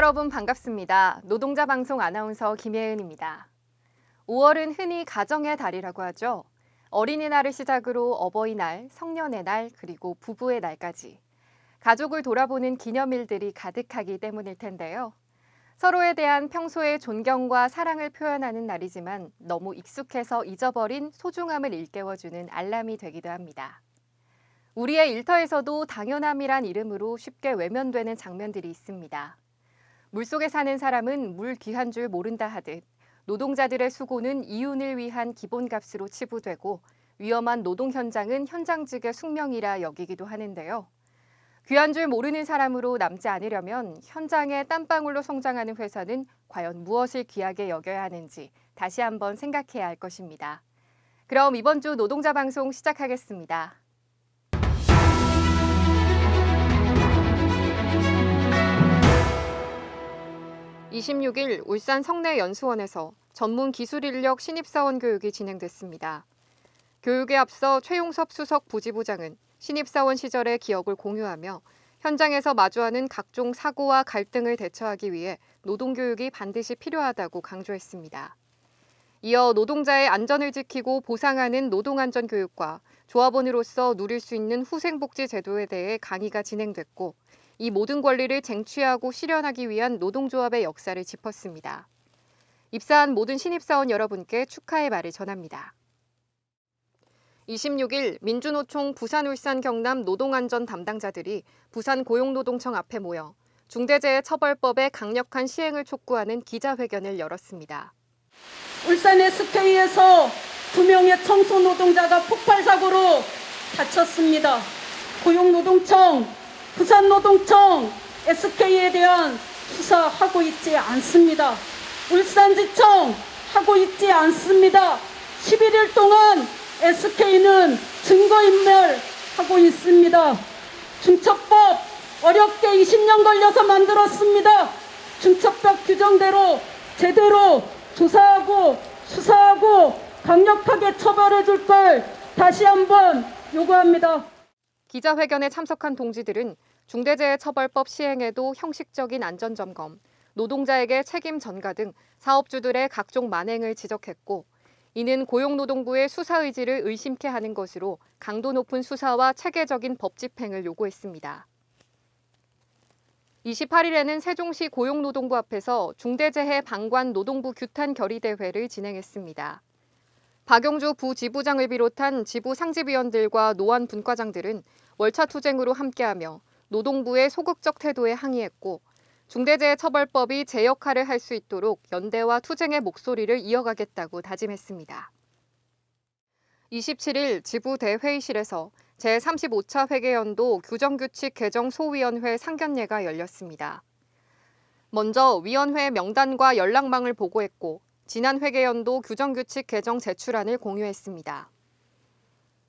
여러분 반갑습니다. 노동자 방송 아나운서 김혜은입니다. 5월은 흔히 가정의 달이라고 하죠. 어린이날을 시작으로 어버이날, 성년의 날, 그리고 부부의 날까지 가족을 돌아보는 기념일들이 가득하기 때문일 텐데요. 서로에 대한 평소의 존경과 사랑을 표현하는 날이지만 너무 익숙해서 잊어버린 소중함을 일깨워주는 알람이 되기도 합니다. 우리의 일터에서도 당연함이란 이름으로 쉽게 외면되는 장면들이 있습니다. 물속에 사는 사람은 물 귀한 줄 모른다 하듯 노동자들의 수고는 이윤을 위한 기본값으로 치부되고 위험한 노동 현장은 현장직의 숙명이라 여기기도 하는데요. 귀한 줄 모르는 사람으로 남지 않으려면 현장에 땀방울로 성장하는 회사는 과연 무엇을 귀하게 여겨야 하는지 다시 한번 생각해야 할 것입니다. 그럼 이번 주 노동자 방송 시작하겠습니다. 26일 울산 성내연수원에서 전문 기술인력 신입사원 교육이 진행됐습니다. 교육에 앞서 최용섭 수석 부지부장은 신입사원 시절의 기억을 공유하며 현장에서 마주하는 각종 사고와 갈등을 대처하기 위해 노동교육이 반드시 필요하다고 강조했습니다. 이어 노동자의 안전을 지키고 보상하는 노동안전교육과 조합원으로서 누릴 수 있는 후생복지 제도에 대해 강의가 진행됐고 이 모든 권리를 쟁취하고 실현하기 위한 노동조합의 역사를 짚었습니다. 입사한 모든 신입사원 여러분께 축하의 말을 전합니다. 26일 민주노총 부산, 울산, 경남 노동안전 담당자들이 부산 고용노동청 앞에 모여 중대재해처벌법의 강력한 시행을 촉구하는 기자회견을 열었습니다. 울산 SK에서 2명의 청소 노동자가 폭발 사고로 다쳤습니다. 고용노동청, 부산노동청, SK에 대한 수사하고 있지 않습니다. 울산지청 하고 있지 않습니다. 11일 동안 SK는 증거인멸하고 있습니다. 중첩법 어렵게 20년 걸려서 만들었습니다. 중첩법 규정대로 제대로 조사하고 수사하고 강력하게 처벌해 줄 걸 다시 한번 요구합니다. 기자회견에 참석한 동지들은 중대재해처벌법 시행에도 형식적인 안전점검, 노동자에게 책임 전가 등 사업주들의 각종 만행을 지적했고 이는 고용노동부의 수사 의지를 의심케 하는 것으로 강도 높은 수사와 체계적인 법 집행을 요구했습니다. 28일에는 세종시 고용노동부 앞에서 중대재해 방관 노동부 규탄 결의대회를 진행했습니다. 박용주 부지부장을 비롯한 지부 상집위원들과 노안 분과장들은 월차 투쟁으로 함께하며 노동부의 소극적 태도에 항의했고 중대재해처벌법이 제 역할을 할 수 있도록 연대와 투쟁의 목소리를 이어가겠다고 다짐했습니다. 27일 지부 대회의실에서 제35차 회계연도 규정규칙 개정 소위원회 상견례가 열렸습니다. 먼저 위원회 명단과 연락망을 보고했고 지난 회계연도 규정규칙 개정 제출안을 공유했습니다.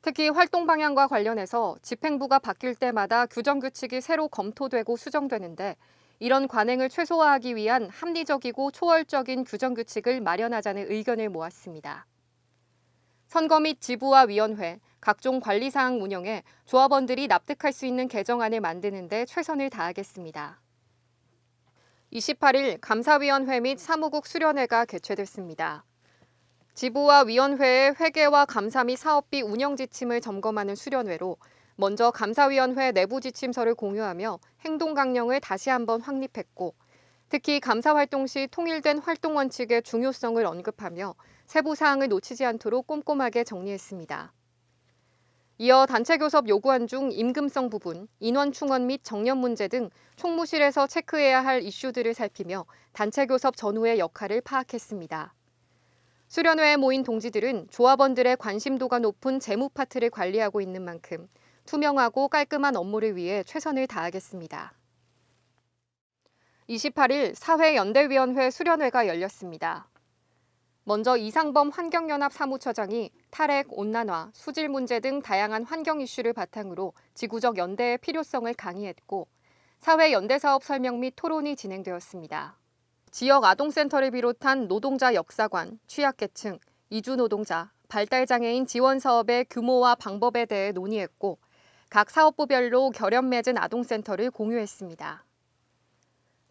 특히 활동 방향과 관련해서 집행부가 바뀔 때마다 규정규칙이 새로 검토되고 수정되는데 이런 관행을 최소화하기 위한 합리적이고 초월적인 규정규칙을 마련하자는 의견을 모았습니다. 선거 및 지부와 위원회, 각종 관리사항 운영에 조합원들이 납득할 수 있는 개정안을 만드는 데 최선을 다하겠습니다. 28일 감사위원회 및 사무국 수련회가 개최됐습니다. 지부와 위원회의 회계와 감사 및 사업비 운영 지침을 점검하는 수련회로 먼저 감사위원회 내부 지침서를 공유하며 행동 강령을 다시 한번 확립했고 특히 감사 활동 시 통일된 활동 원칙의 중요성을 언급하며 세부 사항을 놓치지 않도록 꼼꼼하게 정리했습니다. 이어 단체 교섭 요구안 중 임금성 부분, 인원 충원 및 정년 문제 등 총무실에서 체크해야 할 이슈들을 살피며 단체 교섭 전후의 역할을 파악했습니다. 수련회에 모인 동지들은 조합원들의 관심도가 높은 재무 파트를 관리하고 있는 만큼 투명하고 깔끔한 업무를 위해 최선을 다하겠습니다. 28일 사회연대위원회 수련회가 열렸습니다. 먼저 이상범 환경연합 사무처장이 탈핵, 온난화, 수질 문제 등 다양한 환경 이슈를 바탕으로 지구적 연대의 필요성을 강의했고 사회연대 사업 설명 및 토론이 진행되었습니다. 지역 아동센터를 비롯한 노동자 역사관, 취약계층, 이주노동자, 발달장애인 지원 사업의 규모와 방법에 대해 논의했고 각 사업부별로 결연 맺은 아동센터를 공유했습니다.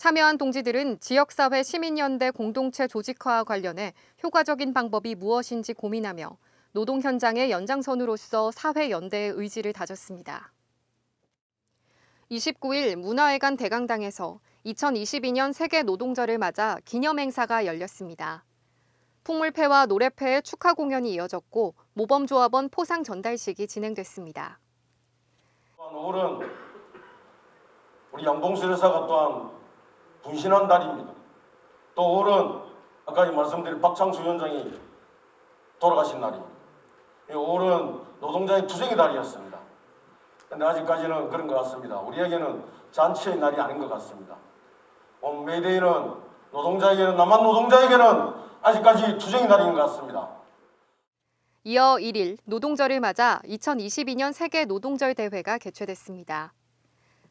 참여한 동지들은 지역사회 시민연대 공동체 조직화와 관련해 효과적인 방법이 무엇인지 고민하며 노동 현장의 연장선으로서 사회연대의 의지를 다졌습니다. 29일 문화회관 대강당에서 2022년 세계 노동절을 맞아 기념행사가 열렸습니다. 풍물패와 노래패의 축하 공연이 이어졌고 모범조합원 포상 전달식이 진행됐습니다. 오늘은 우리 양봉수 여사가 또한 분신한 날입니다. 또 오늘은 아까 말씀드린 박창수 위원장이 돌아가신 날입니다. 오늘은 노동자의 투쟁의 날이었습니다. 그런데 아직까지는 그런 것 같습니다. 우리에게는 잔치의 날이 아닌 것 같습니다. 오늘 메이데이는 노동자에게는, 남한 노동자에게는 아직까지 투쟁의 날인 것 같습니다. 이어 1일 노동절을 맞아 2022년 세계 노동절 대회가 개최됐습니다.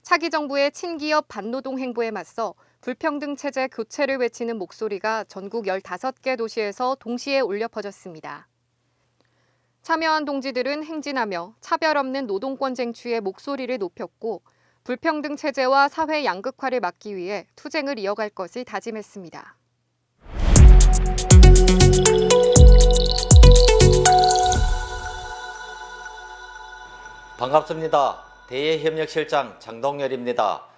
차기 정부의 친기업 반노동 행보에 맞서 불평등 체제 교체를 외치는 목소리가 전국 15개 도시에서 동시에 울려 퍼졌습니다. 참여한 동지들은 행진하며 차별 없는 노동권 쟁취의 목소리를 높였고 불평등 체제와 사회 양극화를 막기 위해 투쟁을 이어갈 것을 다짐했습니다. 반갑습니다. 대외협력실장 장동열입니다.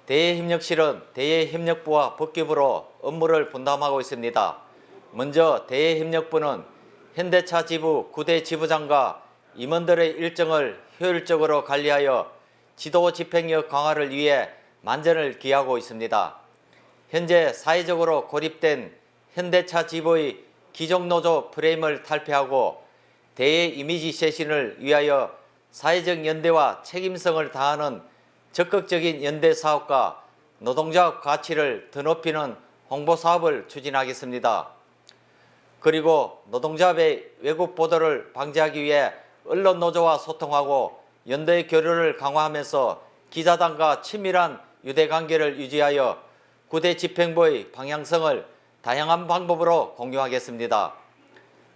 대외협력실은 대외협력부와 법규부로 업무를 분담하고 있습니다. 먼저 대외협력부는 현대차 지부 9대 지부장과 임원들의 일정을 효율적으로 관리하여 지도 집행력 강화를 위해 만전을 기하고 있습니다. 현재 사회적으로 고립된 현대차 지부의 기종노조 프레임을 탈피하고 대외 이미지 쇄신을 위하여 사회적 연대와 책임성을 다하는 적극적인 연대 사업과 노동자 가치를 더 높이는 홍보 사업을 추진하겠습니다. 그리고 노동자의 외국 보도를 방지하기 위해 언론 노조와 소통하고 연대 교류를 강화하면서 기자단과 친밀한 유대관계를 유지하여 9대 집행부의 방향성을 다양한 방법으로 공유하겠습니다.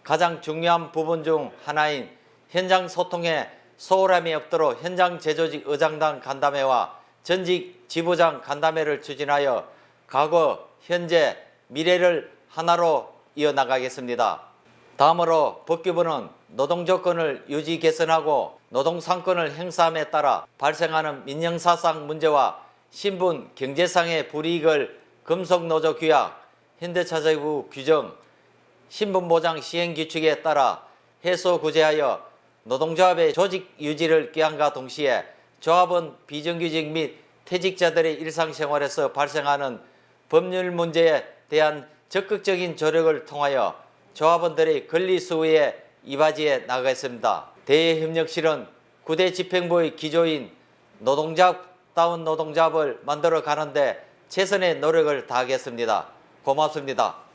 가장 중요한 부분 중 하나인 현장 소통에 소홀함이 없도록 현장 제조직 의장단 간담회와 전직 지부장 간담회를 추진하여 과거, 현재, 미래를 하나로 이어나가겠습니다. 다음으로 법규부는 노동조건을 유지 개선하고 노동상권을 행사함에 따라 발생하는 민영사상 문제와 신분, 경제상의 불이익을 금속노조 규약, 현대차지부 규정, 신분보장 시행규칙에 따라 해소 구제하여 노동조합의 조직 유지를 꾀함과 동시에 조합원 비정규직 및 퇴직자들의 일상생활에서 발생하는 법률 문제에 대한 적극적인 조력을 통하여 조합원들의 권리 수호에 이바지해 나가겠습니다. 대외협력실은 9대 집행부의 기조인 노동조합다운 노동조합을 만들어 가는데 최선의 노력을 다하겠습니다. 고맙습니다.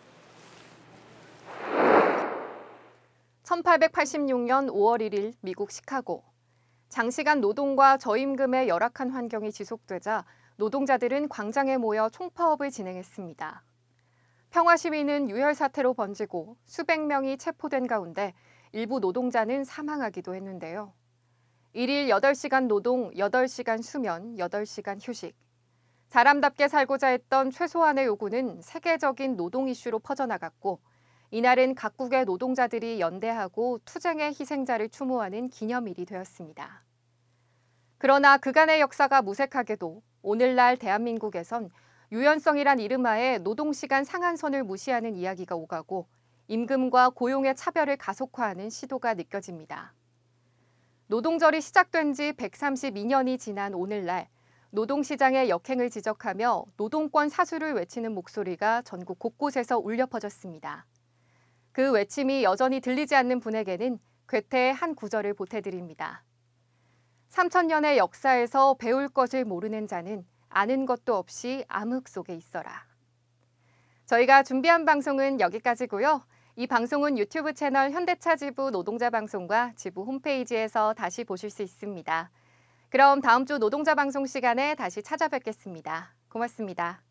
1886년 5월 1일 미국 시카고. 장시간 노동과 저임금의 열악한 환경이 지속되자 노동자들은 광장에 모여 총파업을 진행했습니다. 평화시위는 유혈 사태로 번지고 수백 명이 체포된 가운데 일부 노동자는 사망하기도 했는데요. 1일 8시간 노동, 8시간 수면, 8시간 휴식. 사람답게 살고자 했던 최소한의 요구는 세계적인 노동 이슈로 퍼져나갔고 이날은 각국의 노동자들이 연대하고 투쟁의 희생자를 추모하는 기념일이 되었습니다. 그러나 그간의 역사가 무색하게도 오늘날 대한민국에선 유연성이란 이름하에 노동시간 상한선을 무시하는 이야기가 오가고 임금과 고용의 차별을 가속화하는 시도가 느껴집니다. 노동절이 시작된 지 132년이 지난 오늘날 노동시장의 역행을 지적하며 노동권 사수를 외치는 목소리가 전국 곳곳에서 울려 퍼졌습니다. 그 외침이 여전히 들리지 않는 분에게는 괴테의 한 구절을 보태드립니다. 3000년의 역사에서 배울 것을 모르는 자는 아는 것도 없이 암흑 속에 있어라. 저희가 준비한 방송은 여기까지고요. 이 방송은 유튜브 채널 현대차 지부 노동자 방송과 지부 홈페이지에서 다시 보실 수 있습니다. 그럼 다음 주 노동자 방송 시간에 다시 찾아뵙겠습니다. 고맙습니다.